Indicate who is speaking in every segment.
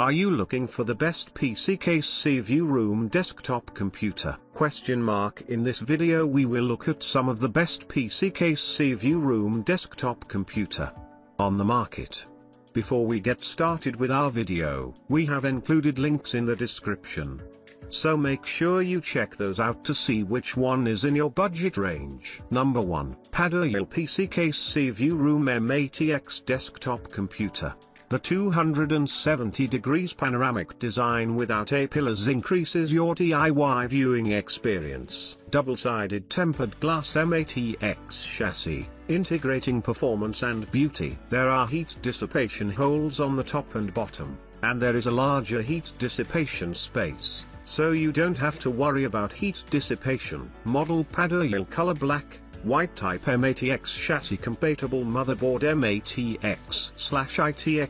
Speaker 1: Are you looking for the best PC case CPU room desktop computer? In this video we will look at some of the best PC case CPU room desktop computer on the market. Before we get started with our video, we have included links in the description. So make sure you check those out to see which one is in your budget range. Number 1. PADO PC Case CPU Room MATX Desktop Computer. The 270 degrees panoramic design without A-pillars increases your DIY viewing experience. Double-sided tempered glass MATX chassis, integrating performance and beauty. There are heat dissipation holes on the top and bottom, and there is a larger heat dissipation space, so you don't have to worry about heat dissipation. Model PADO color black, white type MATX chassis compatible motherboard MATX/ITX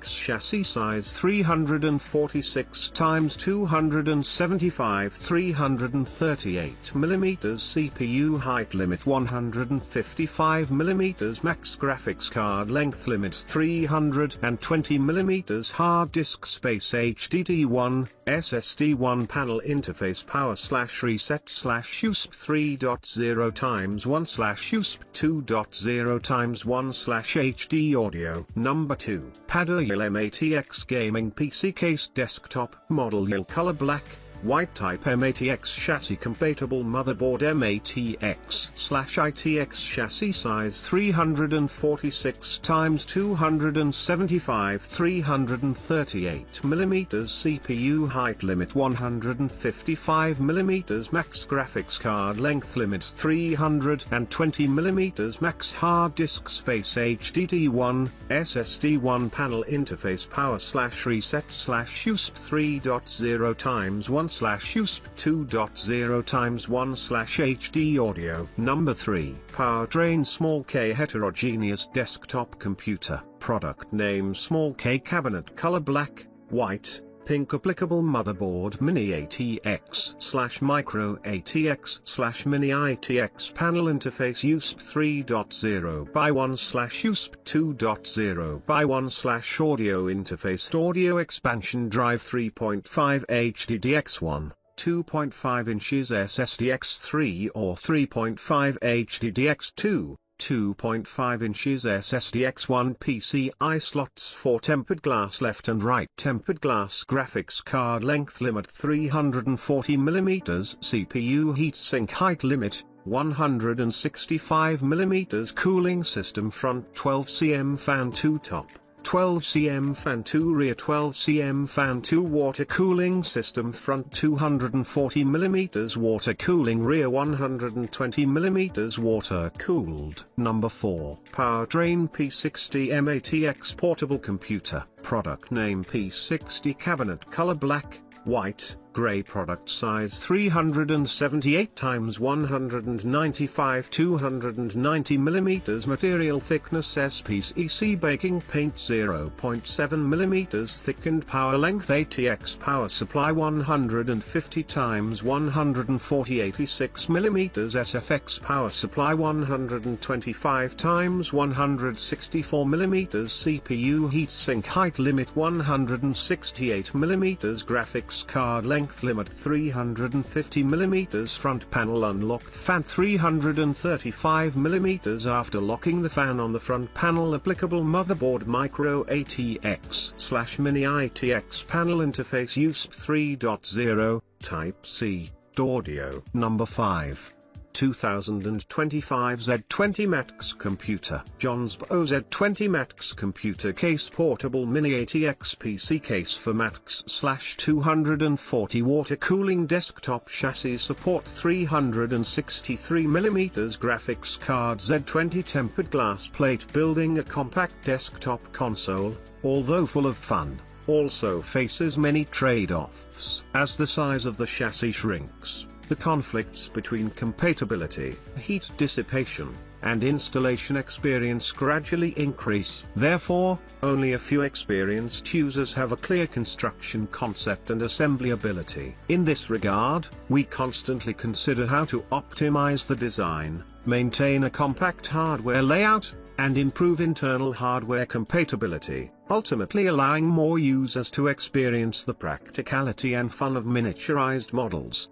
Speaker 1: chassis size 346x275 338mm CPU height limit 155mm max graphics card length limit 320mm hard disk space HDD1, SSD1 panel interface power/reset/USB 3.0x1/ USB 2.0x1/HD audio. Number 2. PADO MATX Gaming PC Case Desktop. Model color black, white type MATX chassis compatible motherboard MATX/ITX chassis size 346x275 338mm CPU height limit 155mm max graphics card length limit 320mm max hard disk space HDD1, SSD1 panel interface power/reset/USB 3.0x1/USB 2.0x1/HD audio. Number 3. Powertrain Small K Heterogeneous Desktop Computer. Product name Small K Cabinet color black, white, pink applicable motherboard Mini ATX/Micro ATX/Mini ITX panel interface USB 3.0x1/USB 2.0x1/audio interface audio expansion drive 3.5 HDDX1, 2.5 inches SSDX3 or 3.5 HDDX2. 2.5 inches SSDX1 PCI slots for tempered glass left and right tempered glass graphics card length limit 340mm CPU heatsink height limit 165mm cooling system front 12cm fan 2 top 12cm fan 2 rear 12cm fan 2 water cooling system front 240mm water cooling rear 120mm water cooled. Number 4. Powertrain P60 MATX Portable Computer. Product name P60 Cabinet color black, white, gray product size 378x195 290mm material thickness SPCC baking paint 0.7mm thickened power length ATX power supply 150x140 86mm SFX power supply 125x164mm CPU heatsink height limit 168mm graphics card length limit 350mm front panel unlocked fan 335mm after locking the fan on the front panel applicable motherboard Micro ATX/Mini ITX panel interface USB 3.0 Type C audio. Number 5. 2025 Z20 MATX Computer. Johnsbo Z20 MATX Computer Case Portable Mini ATX PC Case for MATX/240 Water Cooling Desktop Chassis Support 363mm Graphics Card Z20 Tempered Glass Plate. Building a compact desktop console, although full of fun, also faces many trade-offs. As the size of the chassis shrinks, the conflicts between compatibility, heat dissipation, and installation experience gradually increase. Therefore, only a few experienced users have a clear construction concept and assembly ability. In this regard, we constantly consider how to optimize the design, maintain a compact hardware layout, and improve internal hardware compatibility, ultimately allowing more users to experience the practicality and fun of miniaturized models.